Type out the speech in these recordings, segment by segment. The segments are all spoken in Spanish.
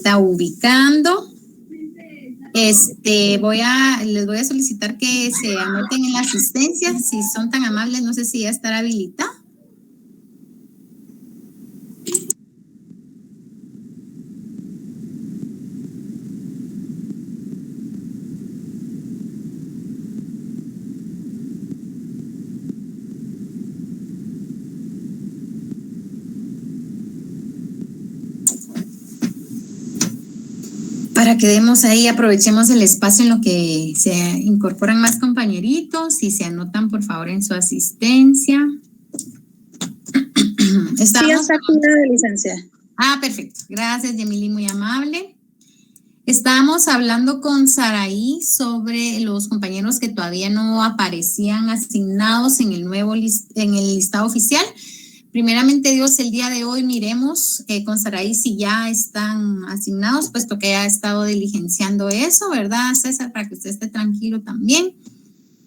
está ubicando. Les voy a solicitar que se anoten en la asistencia, si son tan amables, no sé si ya estará habilitada. Para que demos ahí, aprovechemos el espacio en lo que se incorporan más compañeritos y se anotan por favor en su asistencia. Sí, está activada, licenciada. Perfecto. Gracias, Yemili, muy amable. Estábamos hablando con Saraí sobre los compañeros que todavía no aparecían asignados en el listado oficial. Primeramente, Dios, el día de hoy miremos con Saraí si ya están asignados, puesto que ha estado diligenciando eso, ¿verdad, César? Para que usted esté tranquilo también.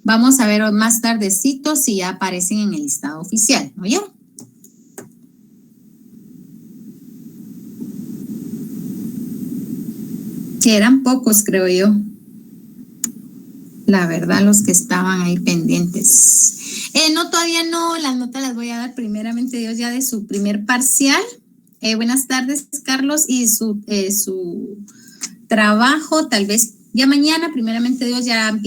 Vamos a ver más tardecito si ya aparecen en el listado oficial, ¿no oyeron? Que eran pocos, creo yo. La verdad, los que estaban ahí pendientes. No, todavía no, las notas las voy a dar primeramente Dios ya de su primer parcial. Buenas tardes, Carlos, y su trabajo, tal vez ya mañana, primeramente Dios, ya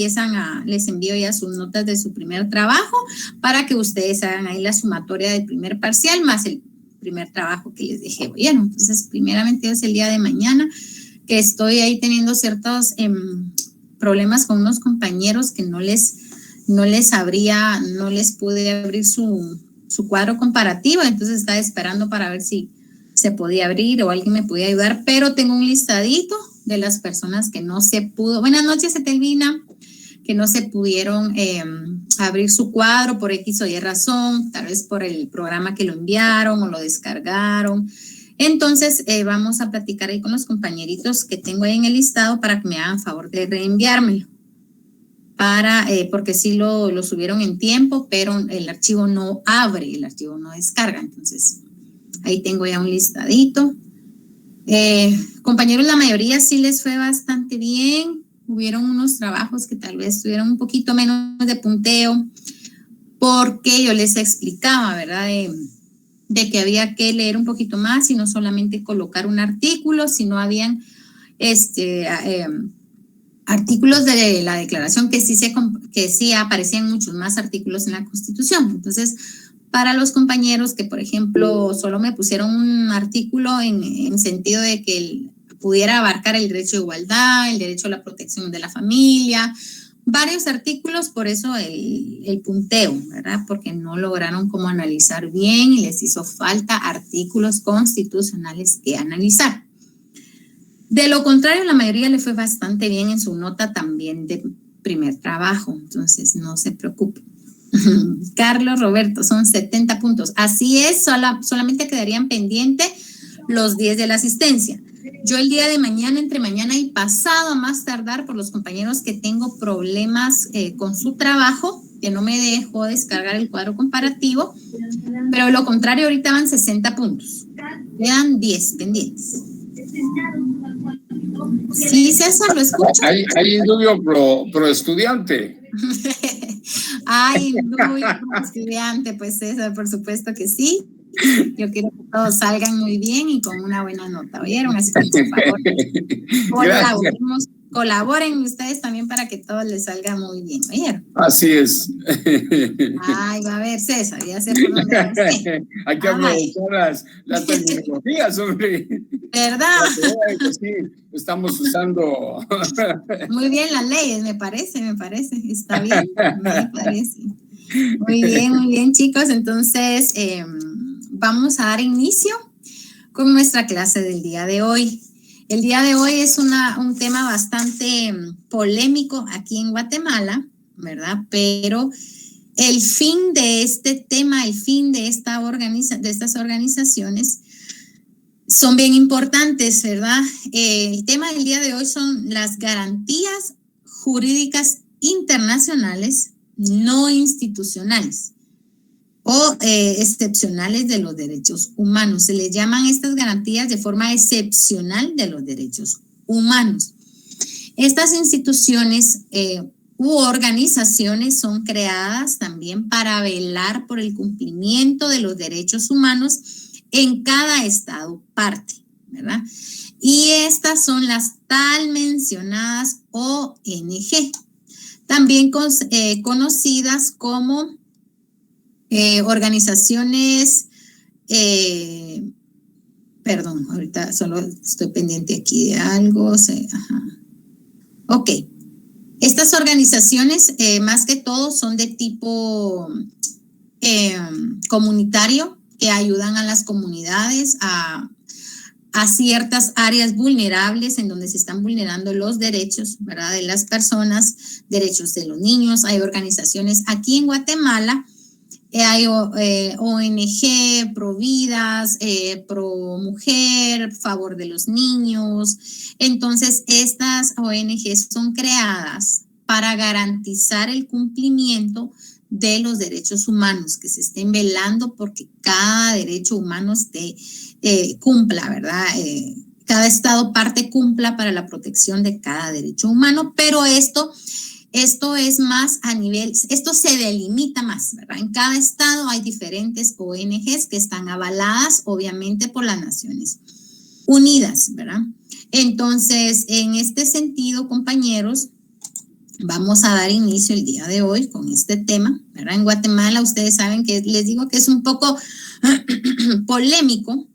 les envío ya sus notas de su primer trabajo para que ustedes hagan ahí la sumatoria del primer parcial más el primer trabajo que les dejé. ¿Oyeron? Entonces, primeramente Dios, el día de mañana, que estoy ahí teniendo ciertos problemas con unos compañeros que no les pude abrir su cuadro comparativo, entonces estaba esperando para ver si se podía abrir o alguien me podía ayudar, pero tengo un listadito de las personas que no se pudo. Buenas noches, Etelvina, que no se pudieron abrir su cuadro por X o Y razón, tal vez por el programa que lo enviaron o lo descargaron. Entonces, vamos a platicar ahí con los compañeritos que tengo ahí en el listado para que me hagan favor de reenviármelo. Porque sí lo subieron en tiempo, pero el archivo no abre, el archivo no descarga. Entonces, ahí tengo ya un listadito. Compañeros, la mayoría sí les fue bastante bien. Hubieron unos trabajos que tal vez tuvieron un poquito menos de punteo, porque yo les explicaba, ¿verdad? De que había que leer un poquito más y no solamente colocar un artículo, sino habían artículos de la declaración que sí aparecían muchos más artículos en la Constitución. Entonces, para los compañeros que, por ejemplo, solo me pusieron un artículo en sentido de que pudiera abarcar el derecho de igualdad, el derecho a la protección de la familia, varios artículos, por eso el punteo, ¿verdad? Porque no lograron como analizar bien y les hizo falta artículos constitucionales que analizar. De lo contrario, la mayoría le fue bastante bien en su nota también de primer trabajo, entonces no se preocupen. Carlos Roberto, son 70 puntos. Así es, solamente quedarían pendientes los 10 de la asistencia. Yo el día de mañana, entre mañana y pasado, a más tardar, por los compañeros que tengo problemas con su trabajo, que no me dejó descargar el cuadro comparativo, pero lo contrario, ahorita van 60 puntos. Quedan 10 pendientes. Sí, César, ¿lo escucho? Hay indubio pro estudiante. Ay, indubio pro estudiante, pues César, por supuesto que sí. Yo quiero que todos salgan muy bien y con una buena nota, ¿oyeron? Así que por favor, colaboren ustedes también para que todo les salga muy bien, ¿oyeron? Así es. Ay, va a ver, César, ya sé por dónde va usted. Hay que aprovechar las tecnologías, hombre. ¿Verdad? Sí, estamos usando. Muy bien las leyes, me parece, está bien, me parece. Muy bien, chicos, entonces vamos a dar inicio con nuestra clase del día de hoy. El día de hoy es un tema bastante polémico aquí en Guatemala, ¿verdad? Pero el fin de este tema, el fin de estas organizaciones son bien importantes, ¿verdad? El tema del día de hoy son las garantías jurídicas internacionales no institucionales. o excepcionales de los derechos humanos. Se les llaman estas garantías de forma excepcional de los derechos humanos. Estas instituciones u organizaciones son creadas también para velar por el cumplimiento de los derechos humanos en cada estado parte, ¿verdad? Y estas son las tal mencionadas ONG, también conocidas como organizaciones, perdón, ahorita solo estoy pendiente aquí de algo. Ok. Estas organizaciones, más que todo, son de tipo comunitario, que ayudan a las comunidades a ciertas áreas vulnerables en donde se están vulnerando los derechos, ¿verdad?, de las personas, derechos de los niños. Hay organizaciones aquí en Guatemala, hay ONG pro vidas, pro mujer, favor de los niños. Entonces, estas ONGs son creadas para garantizar el cumplimiento de los derechos humanos, que se estén velando porque cada derecho humano cumpla, ¿verdad? Cada estado parte cumpla para la protección de cada derecho humano, pero esto es más a nivel, esto se delimita más, ¿verdad? En cada estado hay diferentes ONGs que están avaladas, obviamente, por las Naciones Unidas, ¿verdad? Entonces, en este sentido, compañeros, vamos a dar inicio el día de hoy con este tema, ¿verdad? En Guatemala, ustedes saben que les digo que es un poco polémico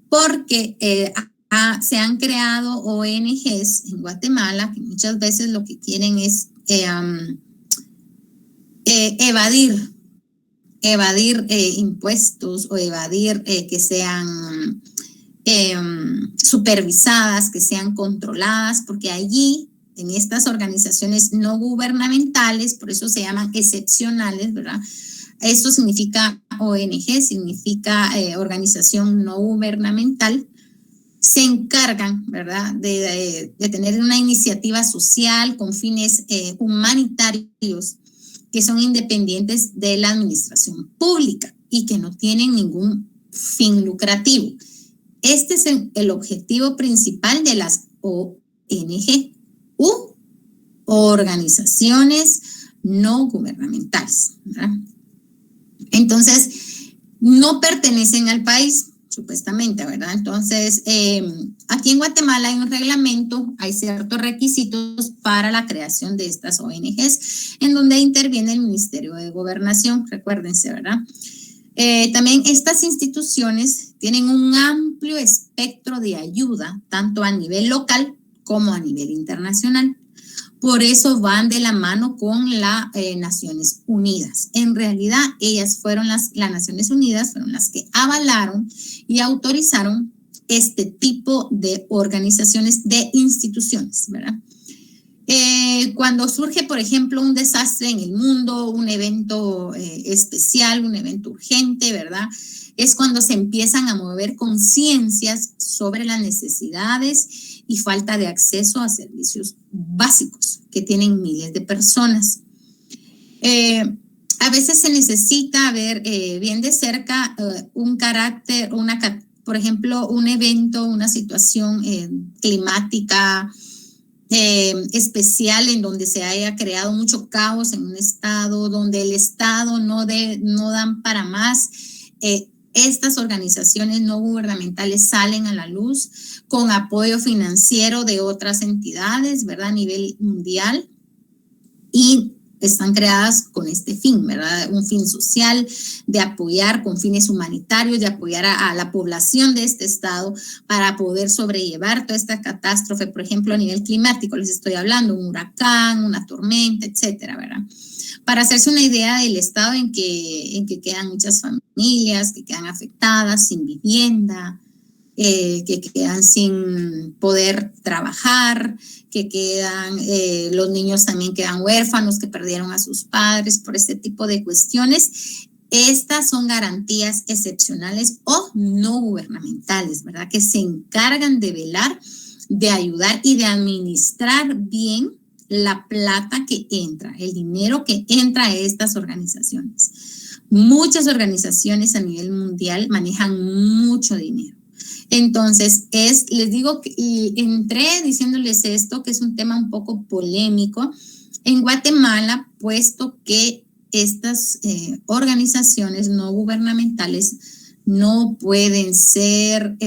porque se han creado ONGs en Guatemala que muchas veces lo que quieren es evadir impuestos o evadir que sean supervisadas, que sean controladas, porque allí en estas organizaciones no gubernamentales, por eso se llaman excepcionales, ¿verdad? Esto significa ONG, significa organización no gubernamental. Se encargan, ¿verdad?, de tener una iniciativa social con fines humanitarios que son independientes de la administración pública y que no tienen ningún fin lucrativo. Este es el objetivo principal de las ONG u organizaciones no gubernamentales, ¿verdad? Entonces, no pertenecen al país, supuestamente, ¿verdad? Entonces, aquí en Guatemala hay un reglamento, hay ciertos requisitos para la creación de estas ONGs, en donde interviene el Ministerio de Gobernación, recuérdense, ¿verdad? También estas instituciones tienen un amplio espectro de ayuda, tanto a nivel local como a nivel internacional. Por eso van de la mano con las Naciones Unidas. En realidad, ellas fueron las Naciones Unidas, fueron las que avalaron y autorizaron este tipo de organizaciones, de instituciones, ¿verdad? Cuando surge, por ejemplo, un desastre en el mundo, un evento especial, un evento urgente, ¿verdad?, es cuando se empiezan a mover conciencias sobre las necesidades y falta de acceso a servicios básicos que tienen miles de personas. A veces se necesita ver bien de cerca un carácter, por ejemplo, un evento, una situación climática especial en donde se haya creado mucho caos en un estado, donde el estado no dan para más. Estas organizaciones no gubernamentales salen a la luz con apoyo financiero de otras entidades, ¿verdad?, a nivel mundial, y están creadas con este fin, ¿verdad?, un fin social, de apoyar con fines humanitarios, de apoyar a la población de este estado para poder sobrellevar toda esta catástrofe, por ejemplo, a nivel climático, les estoy hablando, un huracán, una tormenta, etcétera, ¿verdad? Para hacerse una idea del estado en que quedan muchas familias, que quedan afectadas, sin vivienda, que quedan sin poder trabajar, que quedan, los niños también quedan huérfanos, que perdieron a sus padres por este tipo de cuestiones. Estas son garantías excepcionales o no gubernamentales, ¿verdad?, que se encargan de velar, de ayudar y de administrar bien la plata que entra, el dinero que entra a estas organizaciones. Muchas organizaciones a nivel mundial manejan mucho dinero. Entonces, les digo, y entré diciéndoles esto, que es un tema un poco polémico en Guatemala, puesto que estas organizaciones no gubernamentales no pueden ser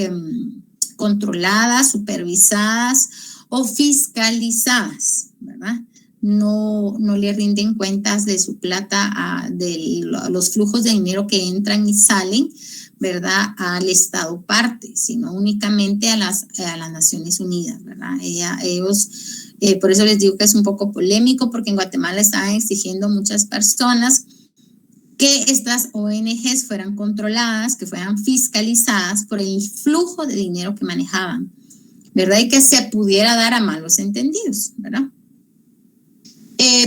controladas, supervisadas o fiscalizadas, ¿verdad? No le rinden cuentas de su plata, de los flujos de dinero que entran y salen, ¿verdad?, al Estado parte, sino únicamente a las Naciones Unidas, ¿verdad? Ellos, por eso les digo que es un poco polémico, porque en Guatemala estaban exigiendo muchas personas que estas ONGs fueran controladas, que fueran fiscalizadas por el flujo de dinero que manejaban, ¿verdad? Y que se pudiera dar a malos entendidos, ¿verdad?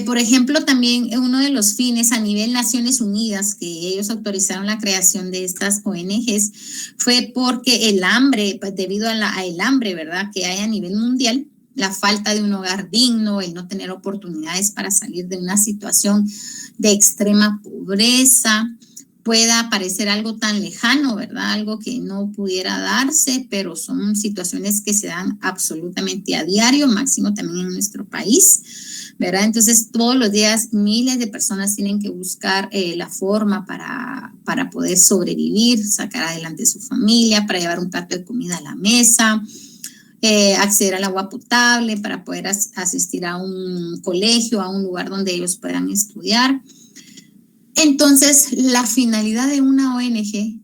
Por ejemplo, también uno de los fines a nivel Naciones Unidas que ellos autorizaron la creación de estas ONGs fue porque el hambre, pues debido al hambre, ¿verdad?, que hay a nivel mundial, la falta de un hogar digno, el no tener oportunidades para salir de una situación de extrema pobreza, pueda parecer algo tan lejano, ¿verdad?, algo que no pudiera darse, pero son situaciones que se dan absolutamente a diario, máximo también en nuestro país, ¿verdad? Entonces, todos los días miles de personas tienen que buscar la forma para poder sobrevivir, sacar adelante su familia, para llevar un plato de comida a la mesa, acceder al agua potable, para poder asistir a un colegio, a un lugar donde ellos puedan estudiar. Entonces, la finalidad de una ONG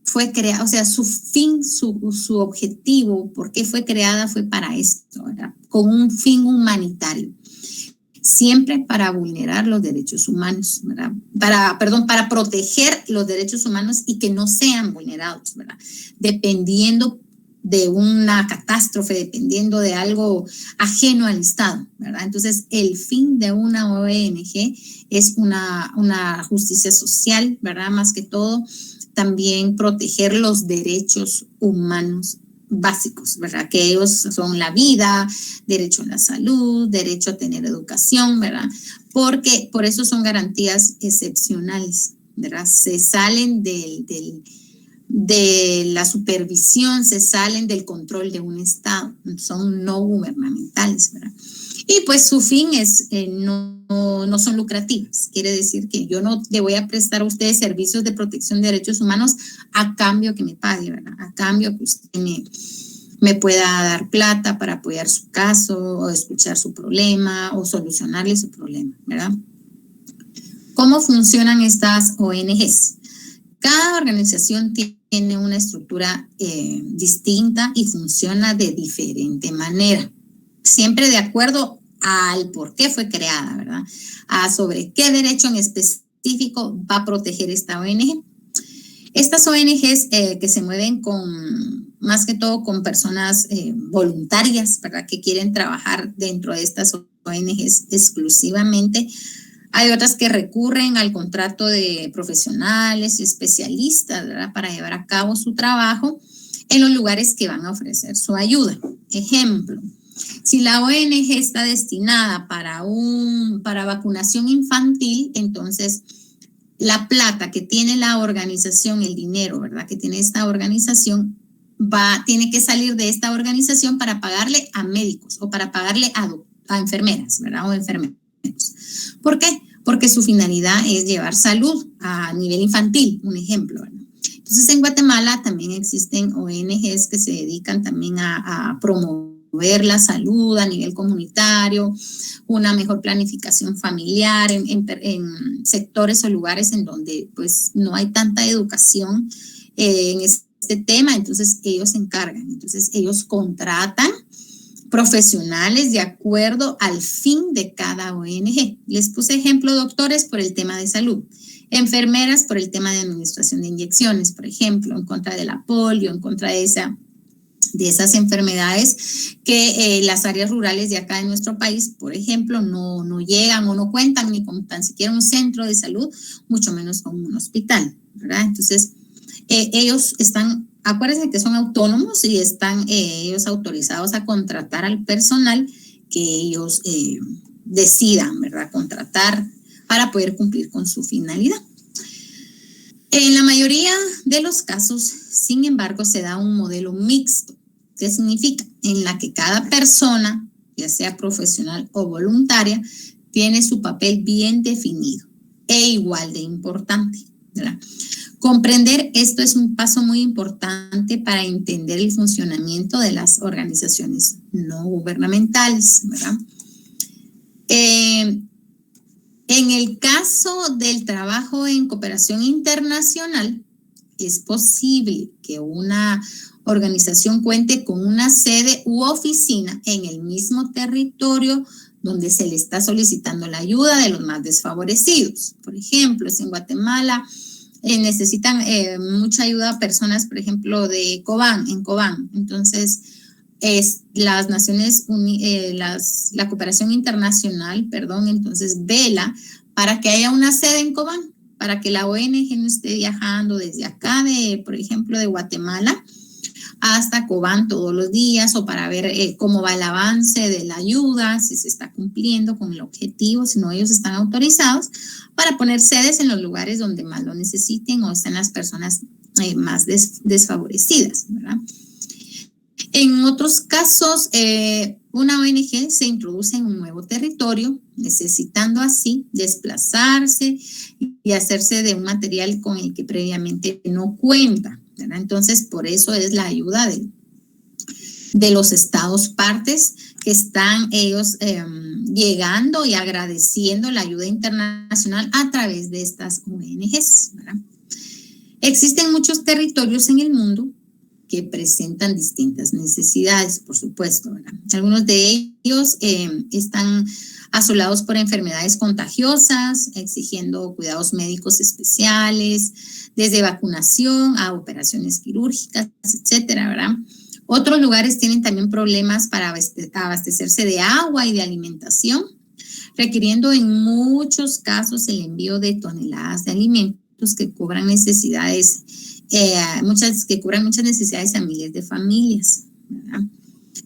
fue creada, o sea, su fin, su objetivo, por qué fue creada, fue para esto, ¿verdad?, con un fin humanitario. Siempre para vulnerar los derechos humanos, ¿verdad? Para proteger los derechos humanos y que no sean vulnerados, ¿verdad? Dependiendo de una catástrofe, dependiendo de algo ajeno al Estado, ¿verdad? Entonces, el fin de una ONG es una justicia social, ¿verdad? Más que todo, también proteger los derechos humanos básicos, ¿verdad? Que ellos son la vida, derecho a la salud, derecho a tener educación, ¿verdad? Porque por eso son garantías excepcionales, ¿verdad? Se salen de la supervisión, se salen del control de un Estado, son no gubernamentales, ¿verdad? Y pues su fin es no son lucrativas, quiere decir que yo no le voy a prestar a ustedes servicios de protección de derechos humanos a cambio que me pague, ¿verdad? A cambio que usted me pueda dar plata para apoyar su caso o escuchar su problema o solucionarle su problema, ¿verdad? ¿Cómo funcionan estas ONGs? Cada organización tiene una estructura distinta y funciona de diferente manera, siempre de acuerdo al por qué fue creada, ¿verdad? Sobre qué derecho en específico va a proteger esta ONG. Estas ONGs que se mueven más que todo con personas voluntarias, ¿verdad?, que quieren trabajar dentro de estas ONGs exclusivamente. Hay otras que recurren al contrato de profesionales, especialistas, ¿verdad?, para llevar a cabo su trabajo en los lugares que van a ofrecer su ayuda. Ejemplo, si la ONG está destinada para vacunación infantil, entonces la plata que tiene la organización, el dinero, ¿verdad?, que tiene esta organización, tiene que salir de esta organización para pagarle a médicos o para pagarle a enfermeras, ¿verdad?, o enfermeros. ¿Por qué? Porque su finalidad es llevar salud a nivel infantil, un ejemplo, ¿verdad? Entonces, en Guatemala también existen ONGs que se dedican también a promover la salud a nivel comunitario, una mejor planificación familiar en sectores o lugares en donde pues no hay tanta educación en este tema, entonces ellos se encargan, entonces ellos contratan profesionales de acuerdo al fin de cada ONG. Les puse ejemplo, doctores, por el tema de salud, enfermeras por el tema de administración de inyecciones, por ejemplo, en contra de la polio, en contra de esas enfermedades que las áreas rurales de acá en nuestro país, por ejemplo, no llegan o no cuentan ni con tan siquiera un centro de salud, mucho menos con un hospital, ¿verdad? Entonces, ellos acuérdense que son autónomos y están ellos autorizados a contratar al personal que ellos decidan, ¿verdad?, contratar para poder cumplir con su finalidad. En la mayoría de los casos, sin embargo, se da un modelo mixto. ¿Qué significa? En la que cada persona, ya sea profesional o voluntaria, tiene su papel bien definido e igual de importante, ¿verdad? Comprender esto es un paso muy importante para entender el funcionamiento de las organizaciones no gubernamentales, ¿verdad? En el caso del trabajo en cooperación internacional, es posible que una organización cuente con una sede u oficina en el mismo territorio donde se le está solicitando la ayuda de los más desfavorecidos. Por ejemplo, si en Guatemala necesitan mucha ayuda a personas, por ejemplo, en Cobán. Entonces, las Naciones Unidas, la cooperación internacional, entonces vela para que haya una sede en Cobán, para que la ONG no esté viajando desde acá, por ejemplo, de Guatemala hasta Cobán todos los días, o para ver cómo va el avance de la ayuda, si se está cumpliendo con el objetivo, si no ellos están autorizados para poner sedes en los lugares donde más lo necesiten o están las personas más desfavorecidas, ¿verdad? En otros casos, una ONG se introduce en un nuevo territorio, necesitando así desplazarse y hacerse de un material con el que previamente no cuenta, ¿verdad? Entonces, por eso es la ayuda de los estados partes que están ellos llegando y agradeciendo la ayuda internacional a través de estas ONGs, ¿verdad? Existen muchos territorios en el mundo que presentan distintas necesidades, por supuesto, ¿verdad? Algunos de ellos están asolados por enfermedades contagiosas, exigiendo cuidados médicos especiales, desde vacunación a operaciones quirúrgicas, etcétera, ¿verdad? Otros lugares tienen también problemas para abastecerse de agua y de alimentación, requiriendo en muchos casos el envío de toneladas de alimentos que cubran necesidades muchas necesidades a miles de familias, ¿verdad?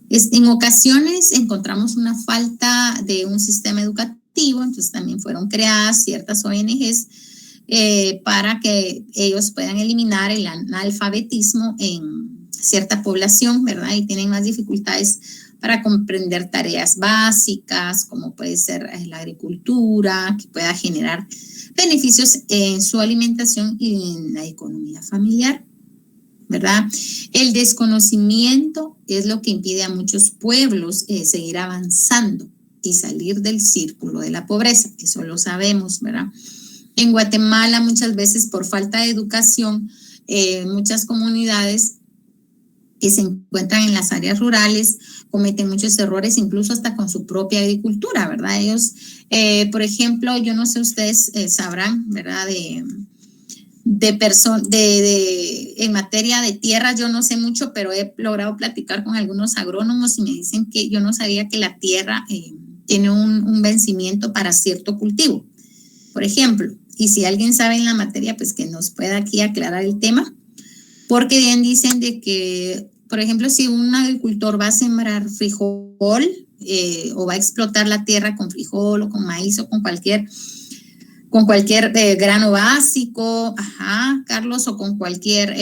En ocasiones encontramos una falta de un sistema educativo, entonces también fueron creadas ciertas ONGs para que ellos puedan eliminar el analfabetismo en cierta población, ¿verdad? Y tienen más dificultades para comprender tareas básicas, como puede ser la agricultura, que pueda generar beneficios en su alimentación y en la economía familiar, ¿verdad? El desconocimiento es lo que impide a muchos pueblos seguir avanzando y salir del círculo de la pobreza, eso lo sabemos, ¿verdad? En Guatemala muchas veces por falta de educación, muchas comunidades que se encuentran en las áreas rurales cometen muchos errores, incluso hasta con su propia agricultura, ¿verdad? Ellos, por ejemplo, yo no sé, ustedes sabrán, ¿verdad? En materia de tierra, yo no sé mucho, pero he logrado platicar con algunos agrónomos y me dicen que yo no sabía que la tierra tiene un vencimiento para cierto cultivo, por ejemplo. Y si alguien sabe en la materia, pues que nos pueda aquí aclarar el tema. Porque bien dicen de que, por ejemplo, si un agricultor va a sembrar frijol o va a explotar la tierra con frijol o con maíz o con cualquier grano básico, Carlos, o con cualquier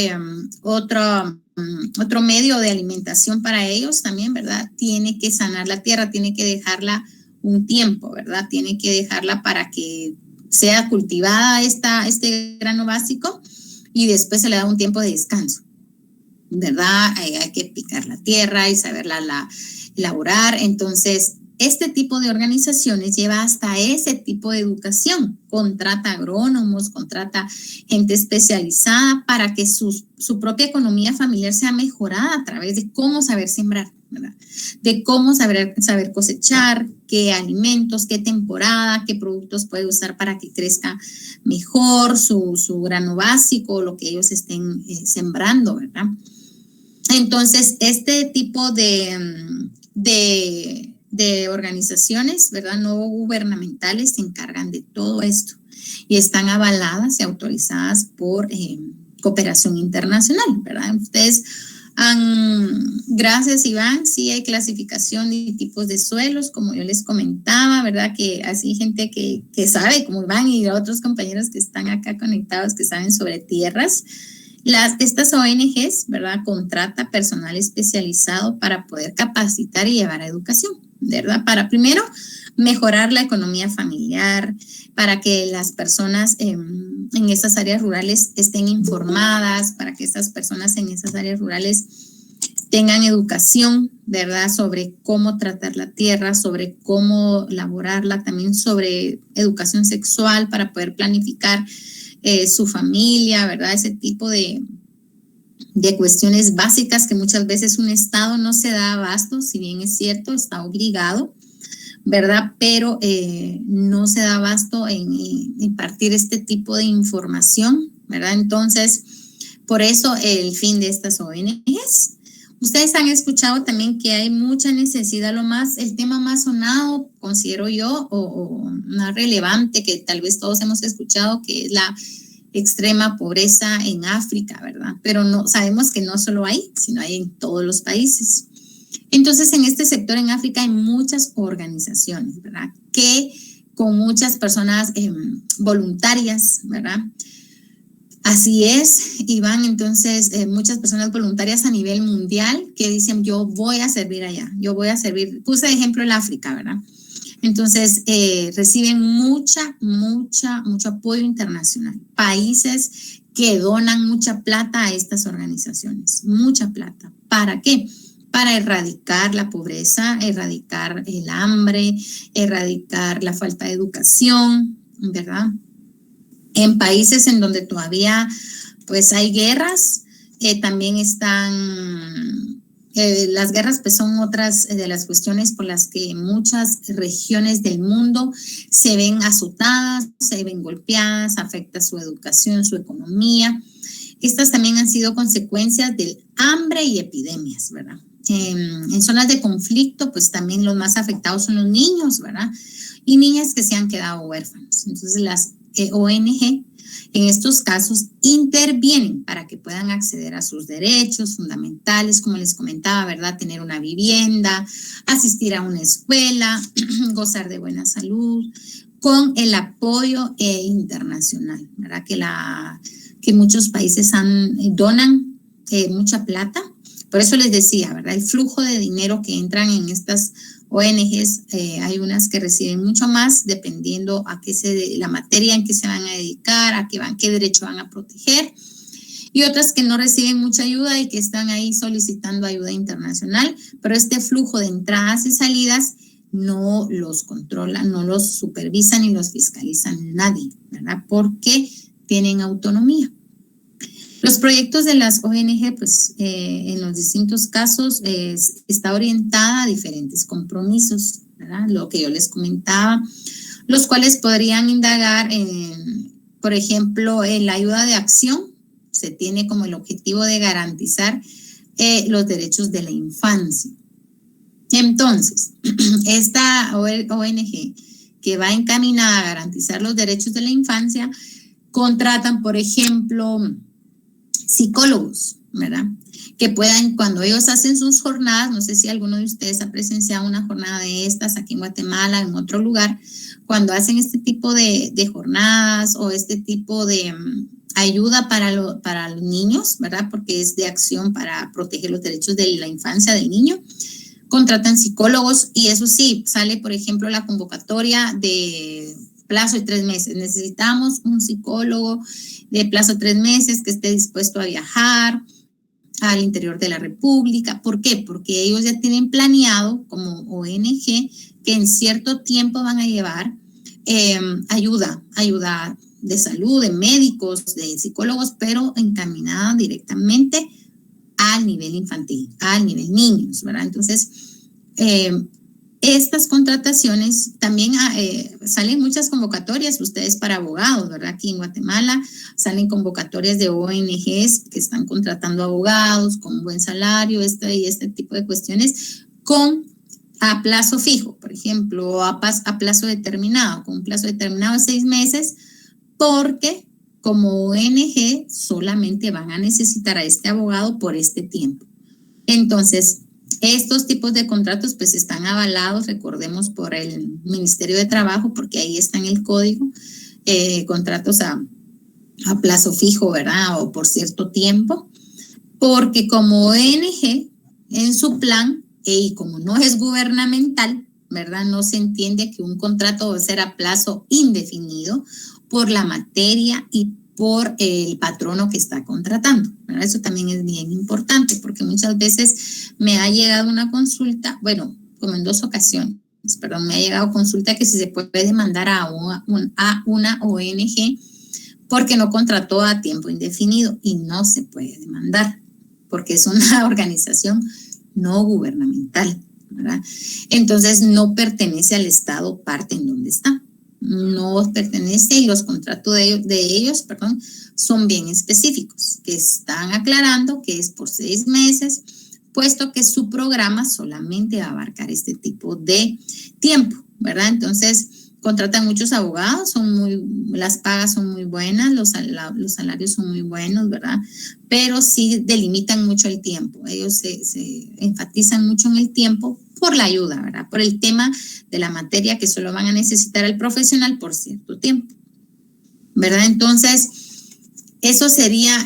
otro medio de alimentación para ellos también, ¿verdad? Tiene que sanar la tierra, tiene que dejarla un tiempo, ¿verdad? Tiene que dejarla para que sea cultivada este grano básico, y después se le da un tiempo de descanso, ¿verdad? Hay que picar la tierra y saberla elaborar. Entonces, este tipo de organizaciones lleva hasta ese tipo de educación. Contrata agrónomos, contrata gente especializada para que su propia economía familiar sea mejorada a través de cómo saber sembrar, ¿verdad? De cómo saber cosechar, qué alimentos, qué temporada, qué productos puede usar para que crezca mejor su grano básico, lo que ellos estén sembrando, ¿verdad? Entonces, este tipo de organizaciones, ¿verdad?, no gubernamentales se encargan de todo esto y están avaladas y autorizadas por cooperación internacional, ¿verdad? Ustedes Gracias, Iván. Sí hay clasificación y tipos de suelos, como yo les comentaba, ¿verdad? Que así gente que sabe, como Iván y otros compañeros que están acá conectados, que saben sobre tierras. Estas ONGs, ¿verdad? Contrata personal especializado para poder capacitar y llevar a educación, ¿verdad? Para primero mejorar la economía familiar, para que las personas en esas áreas rurales estén informadas, para que estas personas en esas áreas rurales tengan educación, ¿verdad? Sobre cómo tratar la tierra, sobre cómo laborarla, también sobre educación sexual para poder planificar su familia, ¿verdad? Ese tipo de cuestiones básicas que muchas veces un Estado no se da abasto, si bien es cierto, está obligado, ¿verdad? Pero no se da abasto en impartir este tipo de información, ¿verdad? Entonces, por eso el fin de estas ONGs. Ustedes han escuchado también que hay mucha necesidad, el tema más sonado, considero yo, o más relevante que tal vez todos hemos escuchado, que es la extrema pobreza en África, ¿verdad? Pero no sabemos que no solo hay, sino hay en todos los países. Entonces, en este sector en África hay muchas organizaciones, ¿verdad? Que con muchas personas voluntarias, ¿verdad? Así es, Iván. Entonces, muchas personas voluntarias a nivel mundial que dicen, yo voy a servir allá, yo voy a servir. Puse de ejemplo el África, ¿verdad? Entonces, reciben mucho apoyo internacional. Países que donan mucha plata a estas organizaciones, mucha plata. ¿Para qué? Para erradicar la pobreza, erradicar el hambre, erradicar la falta de educación, ¿verdad? En países en donde todavía pues hay guerras, también están, las guerras pues son otras de las cuestiones por las que muchas regiones del mundo se ven azotadas, se ven golpeadas, afecta su educación, su economía. Estas también han sido consecuencias del hambre y epidemias, ¿verdad? En zonas de conflicto pues también los más afectados son los niños, ¿verdad? Y niñas que se han quedado huérfanos. Entonces las ONG en estos casos intervienen para que puedan acceder a sus derechos fundamentales, como les comentaba, ¿verdad? Tener una vivienda, asistir a una escuela, gozar de buena salud, con el apoyo internacional, ¿verdad? Que muchos países donan mucha plata. Por eso les decía, ¿verdad? El flujo de dinero que entran en estas ONGs, hay unas que reciben mucho más dependiendo a la materia en que se van a dedicar, qué derecho van a proteger, y otras que no reciben mucha ayuda y que están ahí solicitando ayuda internacional, pero este flujo de entradas y salidas no los controla, no los supervisa ni los fiscaliza nadie, ¿verdad? Porque tienen autonomía. Los proyectos de las ONG, pues, en los distintos casos, está orientada a diferentes compromisos, ¿verdad? Lo que yo les comentaba, los cuales podrían indagar por ejemplo, en la ayuda de acción, se tiene como el objetivo de garantizar los derechos de la infancia. Entonces, esta ONG que va encaminada a garantizar los derechos de la infancia, contratan, por ejemplo, psicólogos, ¿verdad? Que puedan, cuando ellos hacen sus jornadas, no sé si alguno de ustedes ha presenciado una jornada de estas aquí en Guatemala, en otro lugar, cuando hacen este tipo de jornadas o este tipo de ayuda para los niños, ¿verdad? Porque es de acción para proteger los derechos de la infancia del niño. Contratan psicólogos y eso sí, sale, por ejemplo, la convocatoria de plazo de 3 meses. Necesitamos un psicólogo de plazo de 3 meses que esté dispuesto a viajar al interior de la República. ¿Por qué? Porque ellos ya tienen planeado como ONG que en cierto tiempo van a llevar ayuda de salud, de médicos, de psicólogos, pero encaminada directamente al nivel infantil, al nivel niños, ¿verdad? Entonces, estas contrataciones también salen muchas convocatorias, ustedes para abogados, ¿verdad? Aquí en Guatemala salen convocatorias de ONGs que están contratando abogados con buen salario, y este tipo de cuestiones a plazo fijo, por ejemplo, a plazo determinado, con un plazo determinado de 6 meses, porque como ONG solamente van a necesitar a este abogado por este tiempo. Entonces, estos tipos de contratos pues están avalados, recordemos, por el Ministerio de Trabajo, porque ahí está en el código, contratos a plazo fijo, ¿verdad? O por cierto tiempo, porque como ONG en su plan, y como no es gubernamental, ¿verdad? No se entiende que un contrato va a ser a plazo indefinido por la materia y por el patrono que está contratando, ¿verdad? Eso también es bien importante porque muchas veces me ha llegado una consulta, bueno, como en 2 ocasiones, perdón, me ha llegado consulta que si se puede demandar a una ONG porque no contrató a tiempo indefinido y no se puede demandar porque es una organización no gubernamental, ¿verdad? Entonces no pertenece al Estado parte en donde está. No pertenece y los contratos de ellos, son bien específicos, que están aclarando que es por 6 meses, puesto que su programa solamente va a abarcar este tipo de tiempo, ¿verdad? Entonces, contratan muchos abogados, las pagas son muy buenas, los salarios son muy buenos, ¿verdad? Pero sí delimitan mucho el tiempo. Ellos se enfatizan mucho en el tiempo por la ayuda, ¿verdad? Por el tema de la materia que solo van a necesitar al profesional por cierto tiempo, ¿verdad? Entonces, eso sería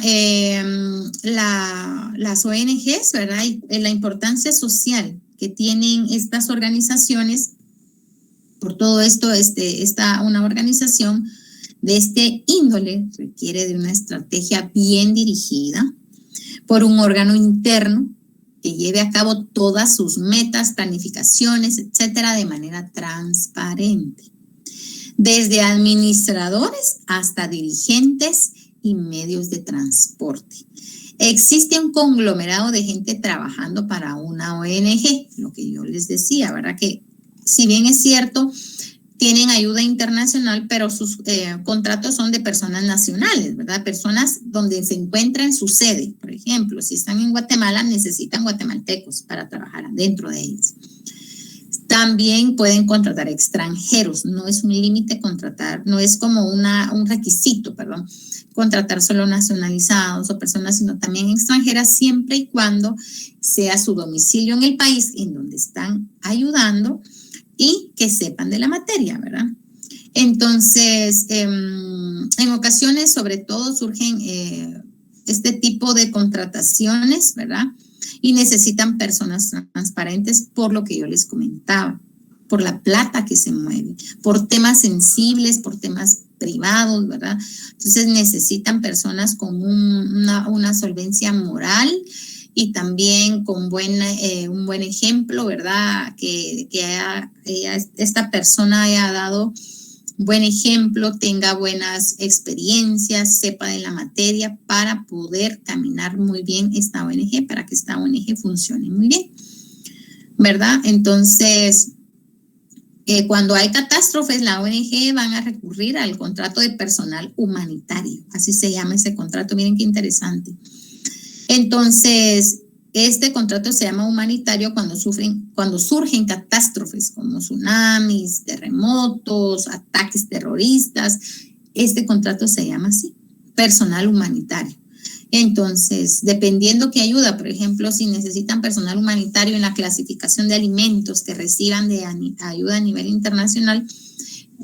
las ONGs, ¿verdad? Y la importancia social que tienen estas organizaciones. Por todo esto, una organización de este índole requiere de una estrategia bien dirigida por un órgano interno que lleve a cabo todas sus metas, planificaciones, etcétera, de manera transparente. Desde administradores hasta dirigentes y medios de transporte. Existe un conglomerado de gente trabajando para una ONG, lo que yo les decía, ¿verdad? Que si bien es cierto, tienen ayuda internacional, pero sus contratos son de personas nacionales, ¿verdad? Personas donde se encuentran su sede. Por ejemplo, si están en Guatemala, necesitan guatemaltecos para trabajar dentro de ellos. También pueden contratar extranjeros. No es un límite contratar, no es como un requisito, contratar solo nacionalizados o personas, sino también extranjeras, siempre y cuando sea su domicilio en el país en donde están ayudando y que sepan de la materia, ¿verdad? Entonces, en ocasiones, sobre todo, surgen este tipo de contrataciones, ¿verdad? Y necesitan personas transparentes por lo que yo les comentaba, por la plata que se mueve, por temas sensibles, por temas privados, ¿verdad? Entonces, necesitan personas con una solvencia moral y también con un buen ejemplo, ¿verdad? Que esta persona haya dado buen ejemplo, tenga buenas experiencias, sepa de la materia para poder caminar muy bien esta ONG, para que esta ONG funcione muy bien, ¿verdad? Entonces, cuando hay catástrofes, la ONG van a recurrir al contrato de personal humanitario, así se llama ese contrato, miren qué interesante. Entonces, este contrato se llama humanitario cuando surgen catástrofes como tsunamis, terremotos, ataques terroristas. Este contrato se llama así, personal humanitario. Entonces, dependiendo qué ayuda, por ejemplo, si necesitan personal humanitario en la clasificación de alimentos que reciban de ayuda a nivel internacional,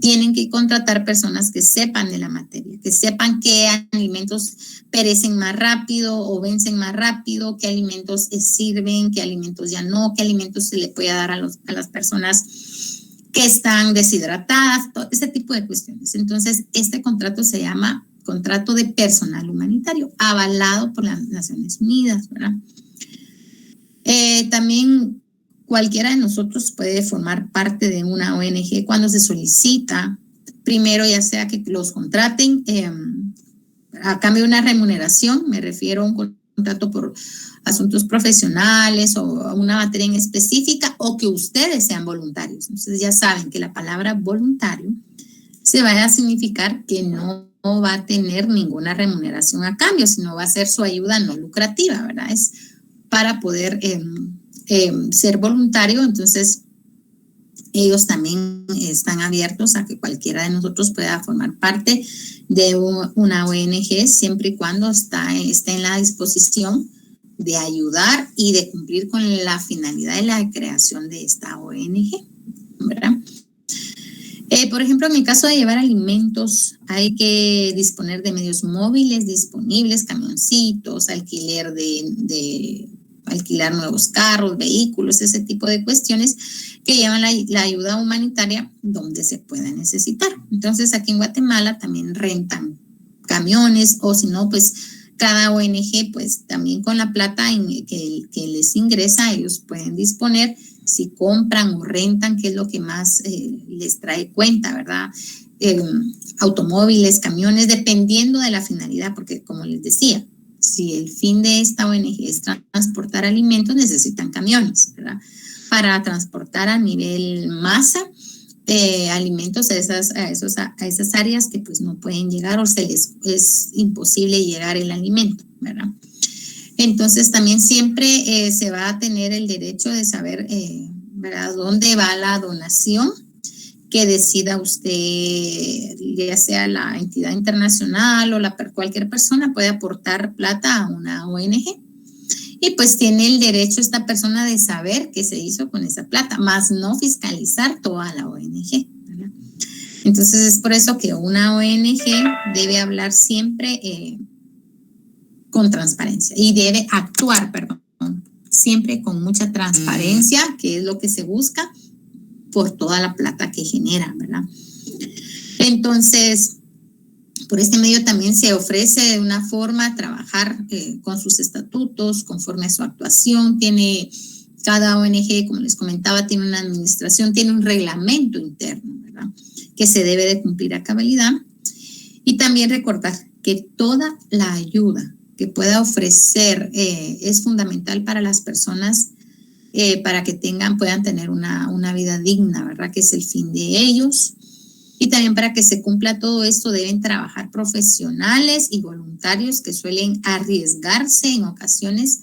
tienen que contratar personas que sepan de la materia, que sepan qué alimentos perecen más rápido o vencen más rápido, qué alimentos sirven, qué alimentos ya no, qué alimentos se le puede dar a las personas que están deshidratadas, todo ese tipo de cuestiones. Entonces, este contrato se llama contrato de personal humanitario, avalado por las Naciones Unidas, ¿verdad? También cualquiera de nosotros puede formar parte de una ONG cuando se solicita, primero ya sea que los contraten a cambio de una remuneración, me refiero a un contrato por asuntos profesionales o a una materia en específica, o que ustedes sean voluntarios. Entonces ya saben que la palabra voluntario se va a significar que no va a tener ninguna remuneración a cambio, sino va a ser su ayuda no lucrativa, ¿verdad? Es para poder ser voluntario. Entonces ellos también están abiertos a que cualquiera de nosotros pueda formar parte de una ONG siempre y cuando esté en la disposición de ayudar y de cumplir con la finalidad de la creación de esta ONG, ¿verdad? Por ejemplo, en el caso de llevar alimentos, hay que disponer de medios móviles disponibles, camioncitos, alquilar nuevos carros, vehículos, ese tipo de cuestiones que llevan la ayuda humanitaria donde se pueda necesitar. Entonces, aquí en Guatemala también rentan camiones, o si no, pues cada ONG, pues también con la plata que les ingresa, ellos pueden disponer si compran o rentan, que es lo que más les trae cuenta, ¿verdad? Automóviles, camiones, dependiendo de la finalidad, porque como les decía, si el fin de esta ONG es transportar alimentos, necesitan camiones, ¿verdad? Para transportar a nivel masa alimentos a esas áreas que pues no pueden llegar o es imposible llegar el alimento, ¿verdad? Entonces también siempre se va a tener el derecho de saber, ¿verdad?, dónde va la donación que decida usted, ya sea la entidad internacional o cualquier persona puede aportar plata a una ONG. Y pues tiene el derecho esta persona de saber qué se hizo con esa plata, más no fiscalizar toda la ONG, ¿verdad? Entonces es por eso que una ONG debe hablar siempre con transparencia y debe actuar, siempre con mucha transparencia, que es lo que se busca por toda la plata que genera, ¿verdad? Entonces, por este medio también se ofrece una forma de trabajar con sus estatutos, conforme a su actuación. Tiene cada ONG, como les comentaba, tiene una administración, tiene un reglamento interno, ¿verdad?, que se debe de cumplir a cabalidad. Y también recordar que toda la ayuda que pueda ofrecer es fundamental para las personas para que puedan tener una vida digna, ¿verdad?, que es el fin de ellos. Y también para que se cumpla todo esto deben trabajar profesionales y voluntarios que suelen arriesgarse en ocasiones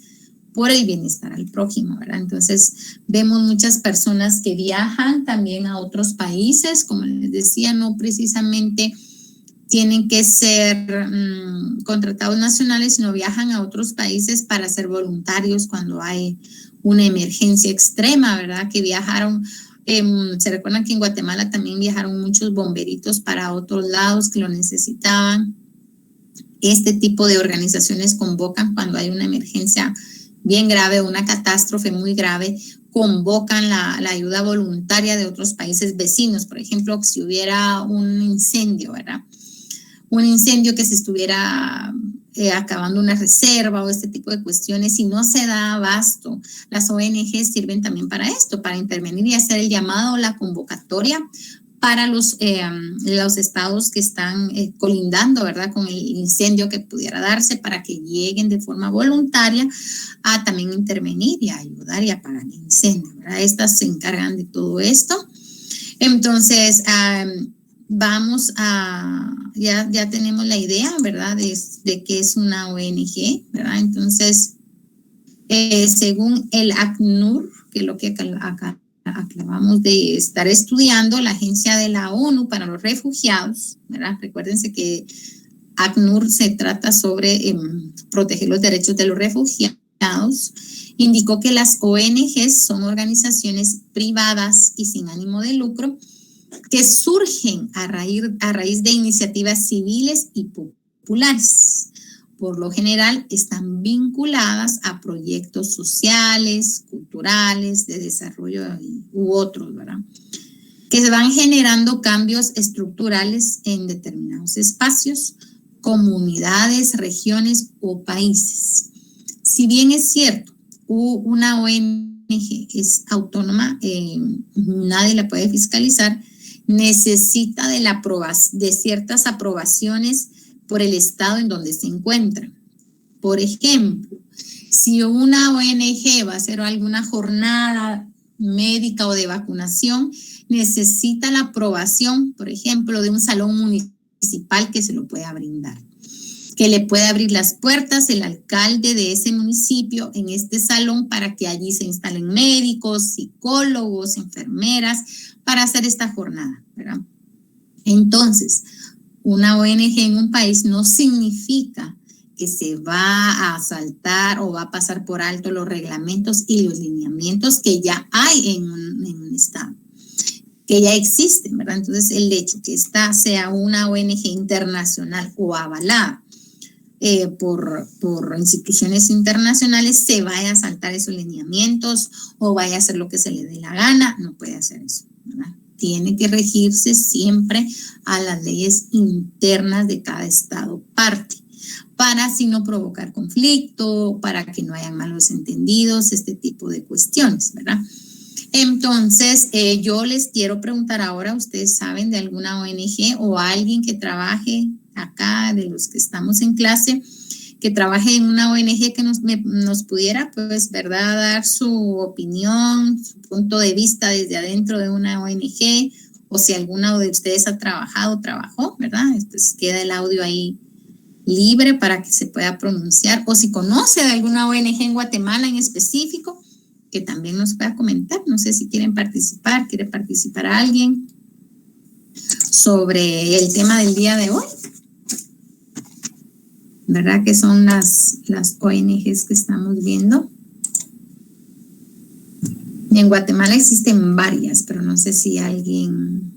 por el bienestar al prójimo, ¿verdad? Entonces vemos muchas personas que viajan también a otros países, como les decía, no precisamente tienen que ser contratados nacionales, sino viajan a otros países para ser voluntarios cuando hay una emergencia extrema, ¿verdad? Que viajaron. Se recuerdan que en Guatemala también viajaron muchos bomberitos para otros lados que lo necesitaban. Este tipo de organizaciones convocan cuando hay una emergencia bien grave, una catástrofe muy grave, convocan la ayuda voluntaria de otros países vecinos. Por ejemplo, si hubiera un incendio, ¿verdad?, un incendio que se estuviera acabando una reserva o este tipo de cuestiones, si no se da abasto, las ONG sirven también para esto, para intervenir y hacer el llamado o la convocatoria para los estados que están colindando, ¿verdad?, con el incendio que pudiera darse, para que lleguen de forma voluntaria a también intervenir y a ayudar y a apagar el incendio, ¿verdad? Estas se encargan de todo esto. Entonces, ya tenemos la idea, ¿verdad?, de qué es una ONG, ¿verdad? Entonces, según el ACNUR, que es lo que acabamos de estar estudiando, la Agencia de la ONU para los Refugiados, ¿verdad? Recuérdense que ACNUR se trata sobre proteger los derechos de los refugiados. Indicó que las ONGs son organizaciones privadas y sin ánimo de lucro que surgen a raíz de iniciativas civiles y populares. Por lo general están vinculadas a proyectos sociales, culturales, de desarrollo u otros, ¿verdad?, que se van generando cambios estructurales en determinados espacios, comunidades, regiones o países. Si bien es cierto, una ONG es autónoma, nadie la puede fiscalizar, necesita de ciertas aprobaciones por el estado en donde se encuentra. Por ejemplo, si una ONG va a hacer alguna jornada médica o de vacunación, necesita la aprobación, por ejemplo, de un salón municipal que se lo pueda brindar, que le pueda abrir las puertas el alcalde de ese municipio en este salón para que allí se instalen médicos, psicólogos, enfermeras para hacer esta jornada, ¿verdad? Entonces, una ONG en un país no significa que se va a saltar o va a pasar por alto los reglamentos y los lineamientos que ya hay en un estado, que ya existen, ¿verdad? Entonces, el hecho que esta sea una ONG internacional o avalada por instituciones internacionales, se vaya a saltar esos lineamientos o vaya a hacer lo que se le dé la gana, no puede hacer eso, ¿verdad? Tiene que regirse siempre a las leyes internas de cada estado parte, para así no provocar conflicto, para que no hayan malos entendidos, este tipo de cuestiones, ¿verdad? Entonces, yo les quiero preguntar ahora, ¿ustedes saben de alguna ONG o alguien que trabaje acá, de los que estamos en clase, que trabaje en una ONG que nos pudiera, pues, ¿verdad?, dar su opinión, su punto de vista desde adentro de una ONG, o si alguna de ustedes ha trabajó, ¿verdad? Pues queda el audio ahí libre para que se pueda pronunciar, o si conoce de alguna ONG en Guatemala en específico, que también nos pueda comentar. No sé si quiere participar alguien sobre el tema del día de hoy, ¿verdad? Que son las ONGs que estamos viendo. En Guatemala existen varias, pero no sé si alguien...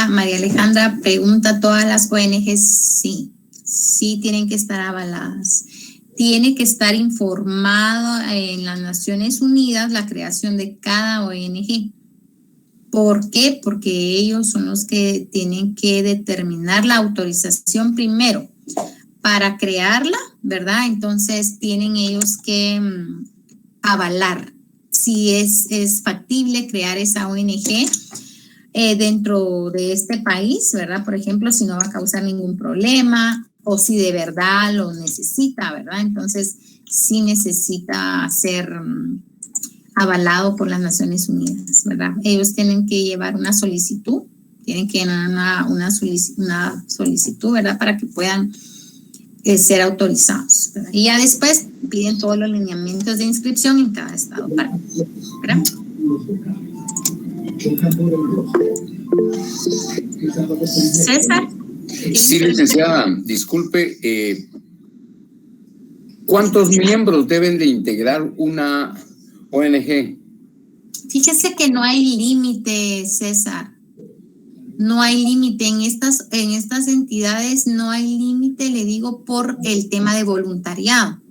María Alejandra pregunta, ¿todas las ONGs? Sí tienen que estar avaladas. Tiene que estar informado en las Naciones Unidas la creación de cada ONG. ¿Por qué? Porque ellos son los que tienen que determinar la autorización primero para crearla, ¿verdad? Entonces tienen ellos que avalar si es factible crear esa ONG dentro de este país, ¿verdad? Por ejemplo, si no va a causar ningún problema o si de verdad lo necesita, ¿verdad? Entonces sí necesita ser avalado por las Naciones Unidas, ¿verdad? Ellos tienen que llevar una solicitud, una solicitud, ¿verdad? Para que puedan ser autorizados, ¿verdad? Y ya después piden todos los lineamientos de inscripción en cada estado, ¿verdad? César. Sí, licenciada, disculpe, ¿cuántos miembros deben de integrar una ONG? Fíjese que no hay límite, César. No hay límite. En estas entidades no hay límite, le digo, por el tema de voluntariado.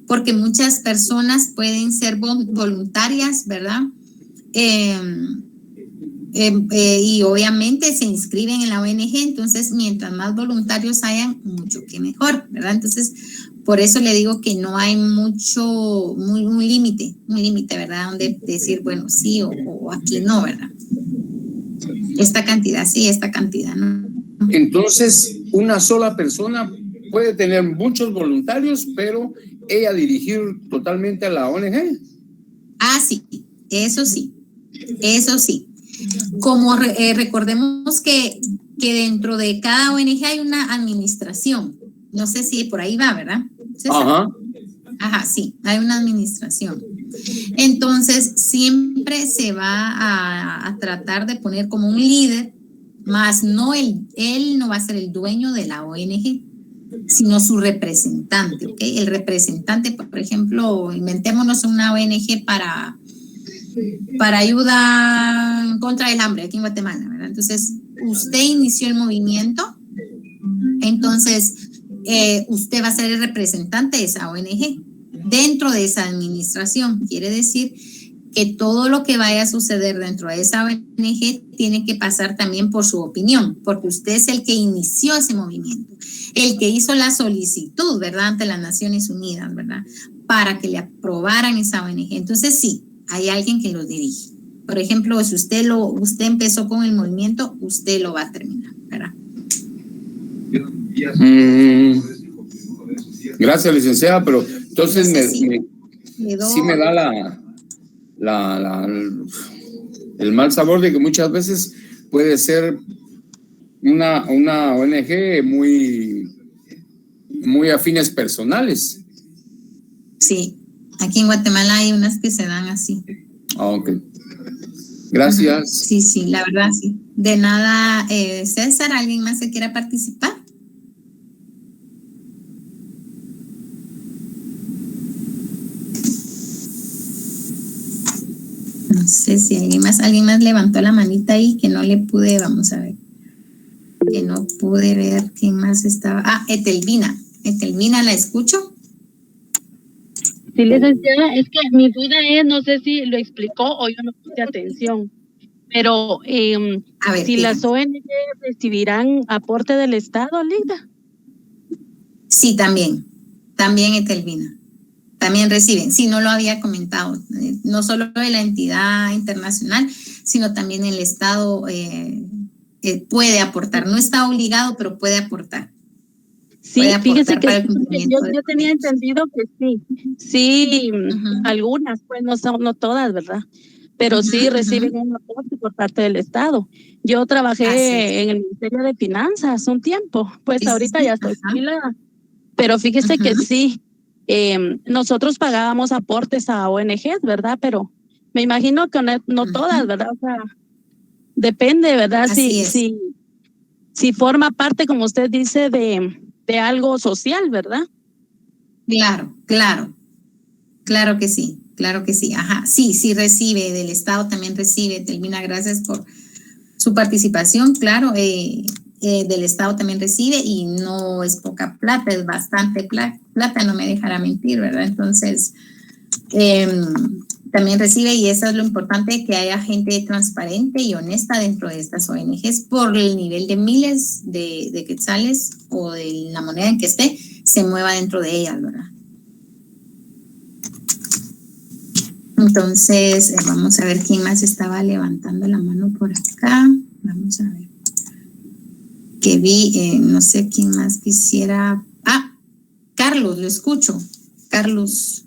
Porque muchas personas pueden ser voluntarias, ¿verdad? Y obviamente se inscriben en la ONG, entonces mientras más voluntarios hayan, mucho que mejor, ¿verdad? Entonces, por eso le digo que no hay un límite, ¿verdad? Donde decir, bueno, sí o aquí no, ¿verdad? Esta cantidad sí, esta cantidad no. Entonces, una sola persona puede tener muchos voluntarios, pero ella dirigir totalmente a la ONG. Sí, eso sí. Como recordemos que dentro de cada ONG hay una administración. No sé si por ahí va, ¿verdad? Ajá. Ajá, sí, hay una administración. Entonces, siempre se va a tratar de poner como un líder, más no él no va a ser el dueño de la ONG, sino su representante, ¿ok? El representante, por ejemplo, inventémonos una ONG para ayuda contra el hambre aquí en Guatemala, ¿verdad? Entonces, usted inició el movimiento, entonces usted va a ser el representante de esa ONG dentro de esa administración. Quiere decir que todo lo que vaya a suceder dentro de esa ONG tiene que pasar también por su opinión, porque usted es el que inició ese movimiento, el que hizo la solicitud, ¿verdad?, ante las Naciones Unidas, ¿verdad?, para que le aprobaran esa ONG. Entonces, sí, hay alguien que lo dirige. Por ejemplo, si usted empezó con el movimiento, usted lo va a terminar, ¿verdad? Gracias, licenciada, pero entonces sí me da el mal sabor de que muchas veces puede ser una ONG muy a fines personales. Sí, aquí en Guatemala hay unas que se dan así. Ok. Gracias. Sí, la verdad, sí. De nada, César, ¿alguien más que quiera participar? No sé si alguien más levantó la manita ahí que no le pude, vamos a ver, que no pude ver quién más estaba. Etelvina, ¿la escucho? Sí, licenciada, es que mi duda es, no sé si lo explicó o yo no puse atención, pero A ver, si las dígame. ONG recibirán aporte del Estado, Lida. Sí, también Etelvina. También reciben, sí, no lo había comentado, no solo de la entidad internacional, sino también el Estado puede aportar, no está obligado, pero puede aportar. Sí, Puede fíjese aportar que para el cumplimiento yo tenía entendido que sí, algunas, pues no todas, ¿verdad? Pero sí reciben un aporte por parte del Estado. Yo trabajé en el Ministerio de Finanzas un tiempo, pues ahorita ya estoy jubilada, pero fíjese que sí, nosotros pagábamos aportes a ONGs, ¿verdad? Pero me imagino que no todas, ¿verdad? O sea, depende, ¿verdad? Si forma parte, como usted dice, de algo social, ¿verdad? Claro que sí, ajá, sí recibe, del Estado también recibe, Telvina, gracias por su participación, claro, del Estado también recibe y no es poca plata, es bastante plata, no me dejará mentir, ¿verdad? Entonces, también recibe y eso es lo importante, que haya gente transparente y honesta dentro de estas ONGs por el nivel de miles de quetzales o de la moneda en que esté, se mueva dentro de ellas, ¿verdad? Entonces, vamos a ver quién más estaba levantando la mano por acá. Vamos a ver. Que vi, no sé quién más quisiera. Carlos, lo escucho. Carlos.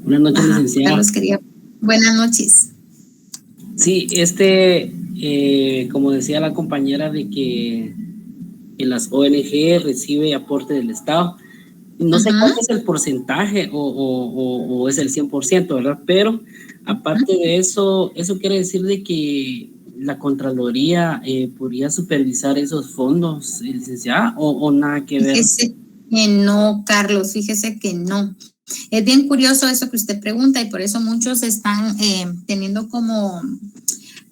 Buenas noches, licenciada. Carlos quería. Buenas noches. Sí, como decía la compañera, de que en las ONG recibe aporte del Estado. No sé cuál es el porcentaje o es el 100%, ¿verdad? Pero aparte de eso quiere decir de que la Contraloría podría supervisar esos fondos, licenciada, o nada que ver. Fíjese que no, Carlos, fíjese que no. Es bien curioso eso que usted pregunta y por eso muchos están teniendo como,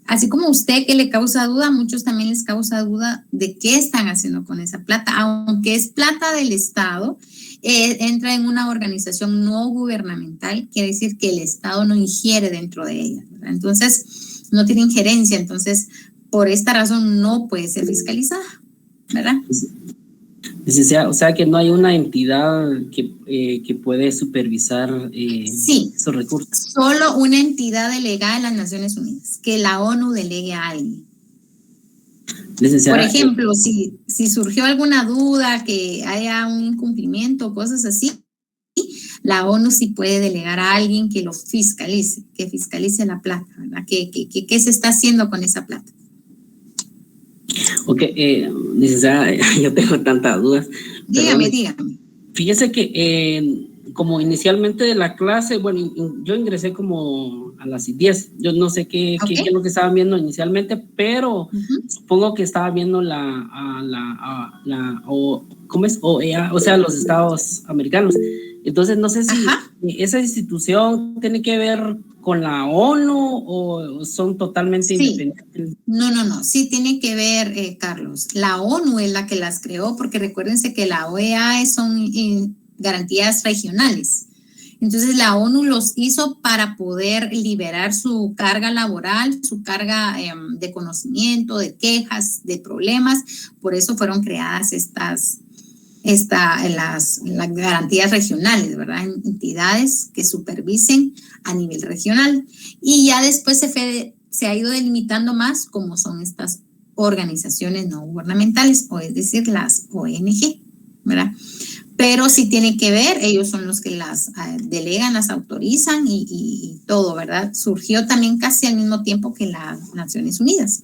así como usted que le causa duda, muchos también les causa duda de qué están haciendo con esa plata, aunque es plata del Estado. Entra en una organización no gubernamental, quiere decir que el Estado no ingiere dentro de ella, ¿verdad? Entonces, no tiene injerencia, entonces, por esta razón no puede ser fiscalizada, ¿verdad? O sea que no hay una entidad que puede supervisar esos recursos. Solo una entidad delegada de las Naciones Unidas, que la ONU delegue a alguien. Por ejemplo, si surgió alguna duda, que haya un incumplimiento, cosas así, la ONU sí puede delegar a alguien que lo fiscalice, que fiscalice la plata, ¿verdad? ¿Qué se está haciendo con esa plata? Ok, licenciada, yo tengo tantas dudas. Dígame. Fíjese que como inicialmente de la clase, bueno, yo ingresé como a las 10, yo no sé qué es lo que estaban viendo inicialmente, pero supongo que estaba viendo ¿cómo es? OEA, o sea, los Estados Americanos. Entonces, no sé si esa institución tiene que ver con la ONU o son totalmente independientes. No, sí tiene que ver, Carlos. La ONU es la que las creó, porque recuérdense que la OEA son garantías regionales. Entonces, la ONU los hizo para poder liberar su carga laboral, su carga de conocimiento, de quejas, de problemas. Por eso fueron creadas las garantías regionales, ¿verdad? Entidades que supervisen a nivel regional. Y ya después se ha ido delimitando más como son estas organizaciones no gubernamentales, o es decir, las ONG, ¿verdad? Pero sí tiene que ver, ellos son los que las delegan, las autorizan y todo, ¿verdad? Surgió también casi al mismo tiempo que las Naciones Unidas,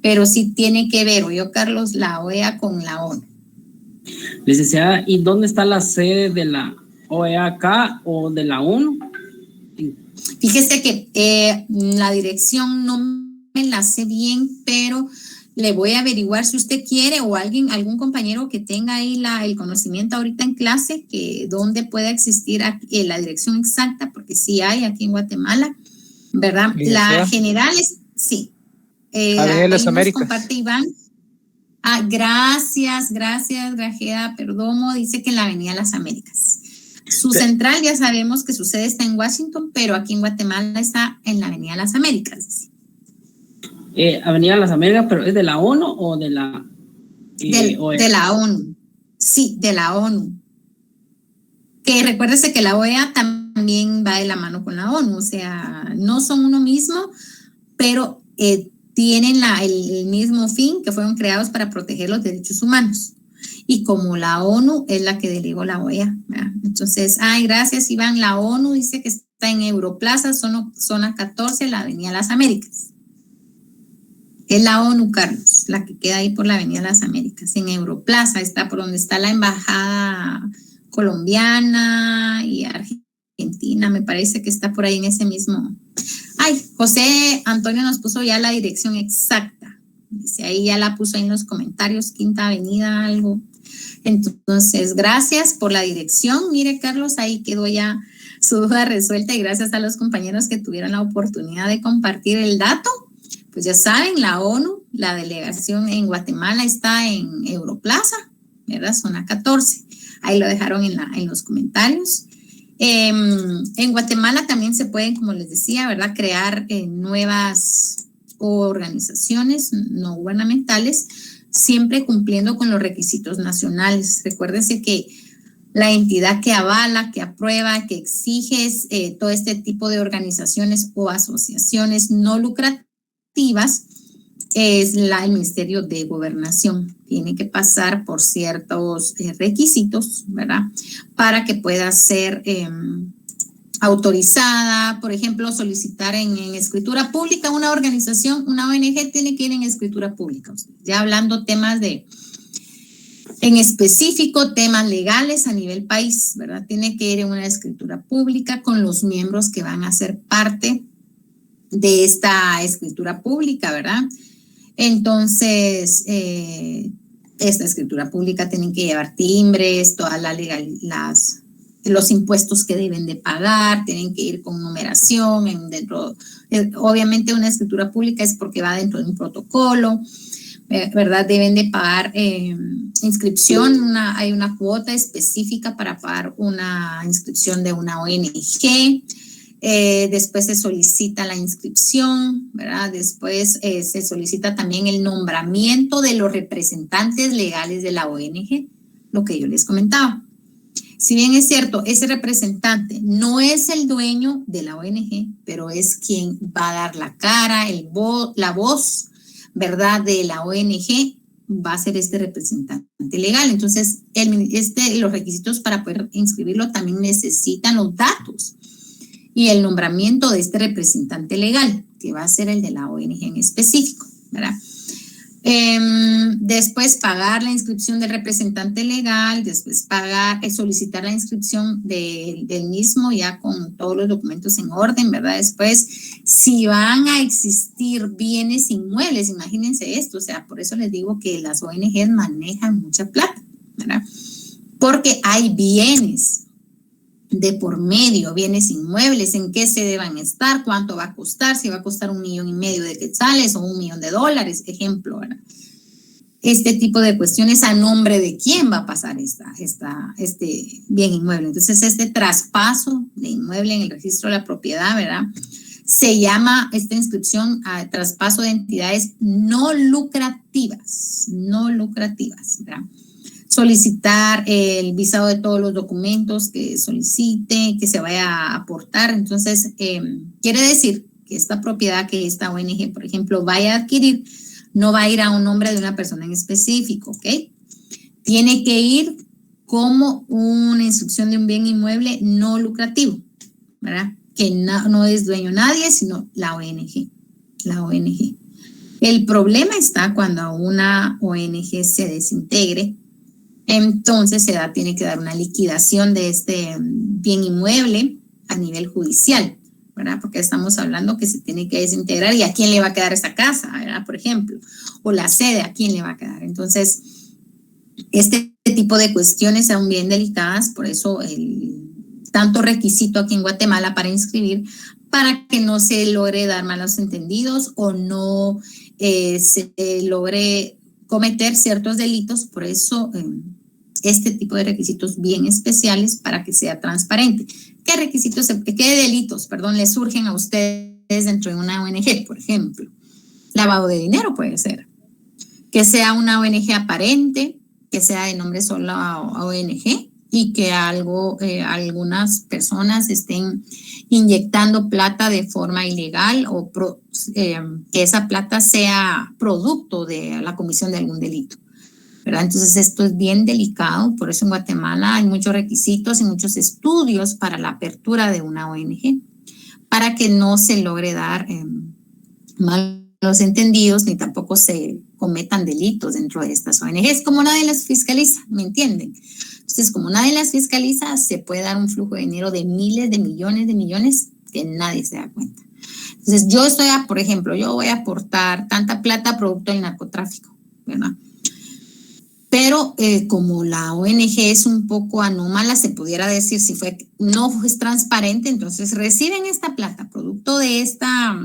pero sí tiene que ver, oye, Carlos, la OEA con la ONU. Licenciada, ¿y dónde está la sede de la OEA acá o de la ONU? Fíjese que la dirección no me la sé bien, pero le voy a averiguar si usted quiere o algún compañero que tenga ahí el conocimiento ahorita en clase, que dónde puede existir la dirección exacta, porque sí hay aquí en Guatemala, ¿verdad? La general es, sí. Avenida de las Américas. Comparte Iván. Gracias, Grajeda Perdomo, dice que en la Avenida Las Américas. Su central ya sabemos que su sede está en Washington, pero aquí en Guatemala está en la Avenida Las Américas. Avenida Las Américas, pero ¿es de la ONU o de la de la ONU? Sí, de la ONU. Que recuérdese que la OEA también va de la mano con la ONU, o sea, no son uno mismo, pero tienen el mismo fin, que fueron creados para proteger los derechos humanos. Y como la ONU es la que delegó la OEA, ¿verdad? Entonces, gracias Iván, la ONU dice que está en Europlaza, zona 14, la Avenida Las Américas. Es la ONU, Carlos, la que queda ahí por la Avenida Las Américas. En Europlaza está por donde está la embajada colombiana y Argentina, me parece que está por ahí en ese mismo. José Antonio nos puso ya la dirección exacta. Dice, ahí ya la puso ahí en los comentarios, Quinta Avenida, algo. Entonces, gracias por la dirección. Mire, Carlos, ahí quedó ya su duda resuelta y gracias a los compañeros que tuvieron la oportunidad de compartir el dato. Pues ya saben, la ONU, la delegación en Guatemala está en Europlaza, ¿verdad? Zona 14. Ahí lo dejaron en los comentarios. En Guatemala también se pueden, como les decía, ¿verdad?, crear nuevas organizaciones no gubernamentales, siempre cumpliendo con los requisitos nacionales. Recuérdense que la entidad que avala, que aprueba, que exige todo este tipo de organizaciones o asociaciones no lucrativas es el Ministerio de Gobernación. Tiene que pasar por ciertos requisitos, ¿verdad?, para que pueda ser autorizada. Por ejemplo, solicitar en escritura pública una organización, una ONG tiene que ir en escritura pública. Ya hablando temas en específico, temas legales a nivel país, ¿verdad? Tiene que ir en una escritura pública con los miembros que van a ser parte de esta escritura pública, ¿verdad? Entonces, esta escritura pública tienen que llevar timbres, toda los impuestos que deben de pagar, tienen que ir con numeración, obviamente una escritura pública es porque va dentro de un protocolo, ¿verdad? Deben de pagar inscripción, hay una cuota específica para pagar una inscripción de una ONG. Después se solicita la inscripción, ¿verdad? Después se solicita también el nombramiento de los representantes legales de la ONG, lo que yo les comentaba. Si bien es cierto, ese representante no es el dueño de la ONG, pero es quien va a dar la cara, la voz, ¿verdad?, de la ONG, va a ser este representante legal. Entonces, los requisitos para poder inscribirlo también necesitan los datos y el nombramiento de este representante legal, que va a ser el de la ONG en específico, ¿verdad? Después pagar la inscripción del representante legal, después solicitar la inscripción del mismo ya con todos los documentos en orden, ¿verdad? Después, si van a existir bienes inmuebles, imagínense esto, o sea, por eso les digo que las ONGs manejan mucha plata, ¿verdad? Porque hay bienes de por medio, bienes inmuebles, en qué se deban estar, cuánto va a costar, si va a costar $1.5 million de quetzales o $1 million, ejemplo, ¿verdad? Este tipo de cuestiones, a nombre de quién va a pasar este bien inmueble. Entonces, este traspaso de inmueble en el registro de la propiedad, ¿verdad?, se llama esta inscripción a traspaso de entidades no lucrativas, ¿verdad? Solicitar el visado de todos los documentos que solicite, que se vaya a aportar. Entonces, quiere decir que esta propiedad que esta ONG, por ejemplo, vaya a adquirir, no va a ir a un nombre de una persona en específico, ¿ok? Tiene que ir como una instrucción de un bien inmueble no lucrativo, ¿verdad? Que no es dueño nadie, sino la ONG. El problema está cuando una ONG se desintegre. Entonces tiene que dar una liquidación de este bien inmueble a nivel judicial, ¿verdad? Porque estamos hablando que se tiene que desintegrar y a quién le va a quedar esa casa, ¿verdad? Por ejemplo, o la sede, a quién le va a quedar. Entonces, este tipo de cuestiones son bien delicadas, por eso tanto requisito aquí en Guatemala para inscribir, para que no se logre dar malos entendidos o no se logre cometer ciertos delitos. Por eso este tipo de requisitos bien especiales para que sea transparente. ¿Qué delitos, le surgen a ustedes dentro de una ONG, por ejemplo? Lavado de dinero puede ser. Que sea una ONG aparente, que sea de nombre solo a ONG y que algunas personas estén inyectando plata de forma ilegal o que esa plata sea producto de la comisión de algún delito, ¿verdad? Entonces esto es bien delicado, por eso en Guatemala hay muchos requisitos y muchos estudios para la apertura de una ONG, para que no se logre dar malos entendidos ni tampoco se cometan delitos dentro de estas ONGs, como nadie las fiscaliza, ¿me entienden? Entonces, como nadie las fiscaliza, se puede dar un flujo de dinero de miles de millones que nadie se da cuenta. Entonces, por ejemplo, yo voy a aportar tanta plata producto del narcotráfico, ¿verdad? Pero como la ONG es un poco anómala, se pudiera decir, no es transparente, entonces reciben esta plata, producto de esta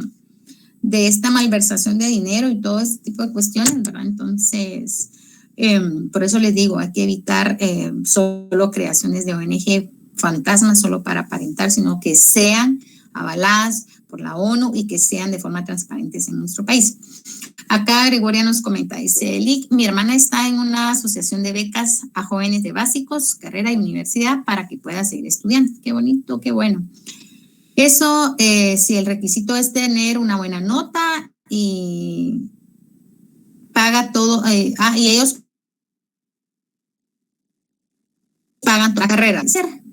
malversación de dinero y todo ese tipo de cuestiones, ¿verdad? Entonces, por eso les digo, hay que evitar solo creaciones de ONG fantasmas solo para aparentar, sino que sean avaladas por la ONU y que sean de forma transparente en nuestro país. Acá Gregoria nos comenta, dice, mi hermana está en una asociación de becas a jóvenes de básicos, carrera y universidad para que pueda seguir estudiando. Qué bonito, qué bueno. Eso, si el requisito es tener una buena nota y paga todo, y ellos pagan toda la carrera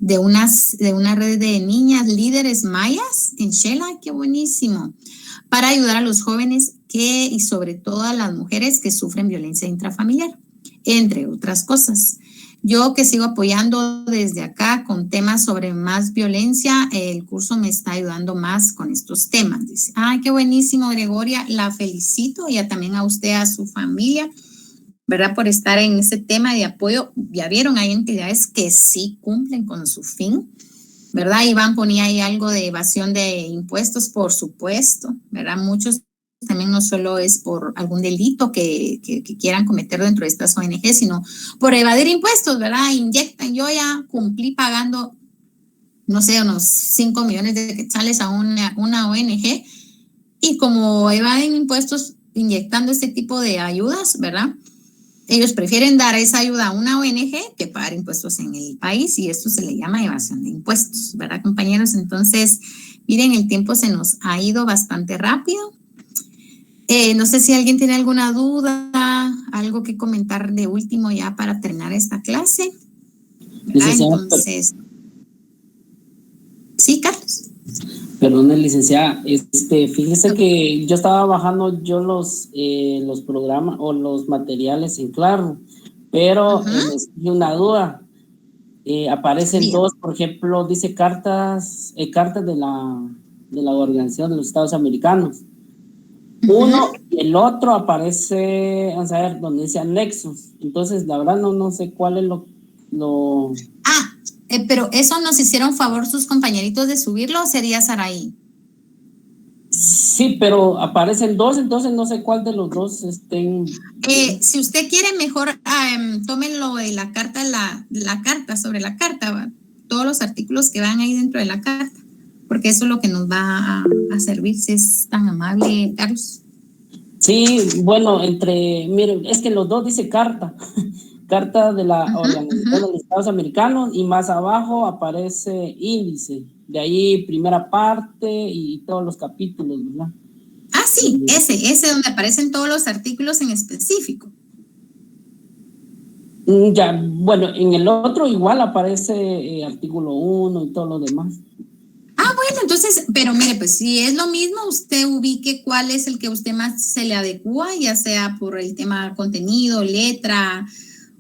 de una red de niñas líderes mayas en Shela, qué buenísimo, para ayudar a los jóvenes y sobre todo a las mujeres que sufren violencia intrafamiliar, entre otras cosas. Yo que sigo apoyando desde acá con temas sobre más violencia, el curso me está ayudando más con estos temas. Dice, qué buenísimo, Gregoria, la felicito, y también a usted, a su familia, ¿verdad? Por estar en ese tema de apoyo. Ya vieron, hay entidades que sí cumplen con su fin, ¿verdad? Iván ponía ahí algo de evasión de impuestos, por supuesto, ¿verdad? Muchos también no solo es por algún delito que quieran cometer dentro de estas ONG, sino por evadir impuestos, ¿verdad? Inyectan, yo ya cumplí pagando, no sé, unos 5 millones de quetzales a una ONG, y como evaden impuestos inyectando este tipo de ayudas, ¿verdad? Ellos prefieren dar esa ayuda a una ONG que pagar impuestos en el país, y esto se le llama evasión de impuestos, ¿verdad, compañeros? Entonces, miren, el tiempo se nos ha ido bastante rápido. No sé si alguien tiene alguna duda, algo que comentar de último ya para terminar esta clase. Entonces, sí, Carlos. Perdón, licenciada, fíjese que yo estaba bajando los programas o los materiales en Claro, pero me surgió una duda. Aparecen dos, por ejemplo, dice cartas de la Organización de los Estados Americanos. Uno y el otro aparece, vamos a ver, donde dice anexos. Entonces, la verdad no sé cuál es lo... pero eso nos hicieron favor sus compañeritos de subirlo, ¿o sería Saraí? Sí, pero aparecen dos, entonces no sé cuál de los dos estén... Si usted quiere, mejor tómenlo de la carta, sobre la carta, ¿va? Todos los artículos que van ahí dentro de la carta, porque eso es lo que nos va a servir, si es tan amable, Carlos. Sí, bueno, miren, es que los dos dice carta de la Organización de los Estados Americanos, y más abajo aparece índice, de ahí primera parte y todos los capítulos, ¿verdad? Sí, ese donde aparecen todos los artículos en específico. Ya, bueno, en el otro igual aparece artículo 1 y todo lo demás. Bueno, entonces, pero mire, pues si es lo mismo, usted ubique cuál es el que a usted más se le adecua, ya sea por el tema contenido, letra,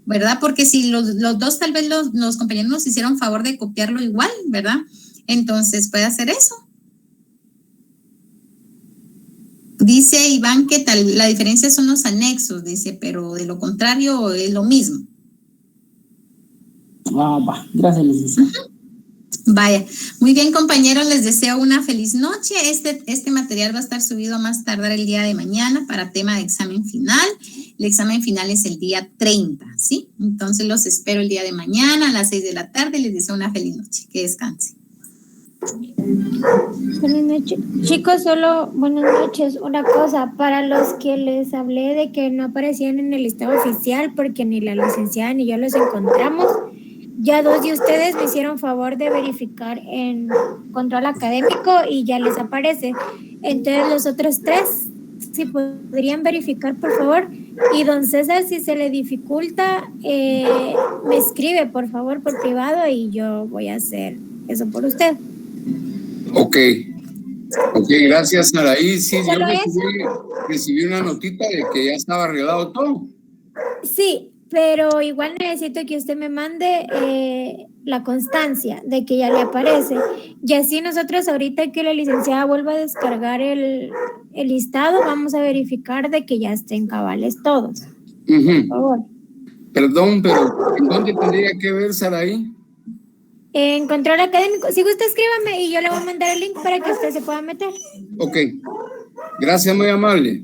¿verdad? Porque si los dos, tal vez los compañeros nos hicieron favor de copiarlo igual, ¿verdad? Entonces puede hacer eso. Dice Iván que la diferencia son los anexos, dice, pero de lo contrario es lo mismo. Va, gracias, licenciada. Vaya, muy bien compañeros, les deseo una feliz noche. Este material va a estar subido a más tardar el día de mañana para tema de examen final. El examen final es el día 30, ¿sí? Entonces los espero el día de mañana a las 6 de la tarde. Les deseo una feliz noche. Que descansen. Buenas noches. Chicos, solo buenas noches. Una cosa, para los que les hablé de que no aparecían en el listado oficial porque ni la licenciada ni yo los encontramos, ya 2 de ustedes me hicieron favor de verificar en control académico y ya les aparece. Entonces los otros 3, si podrían verificar, por favor. Y don César, si se le dificulta, me escribe, por favor, por privado y yo voy a hacer eso por usted. Ok, gracias, Saraí. Sí, yo recibí una notita de que ya estaba arreglado todo. Sí, pero igual necesito que usted me mande la constancia de que ya le aparece. Y así nosotros ahorita que la licenciada vuelva a descargar el listado, vamos a verificar de que ya estén cabales todos. Por favor. Perdón, pero ¿en dónde tendría que ver, Saraí? En control académico. Si gusta, escríbame y yo le voy a mandar el link para que usted se pueda meter. Ok. Gracias, muy amable.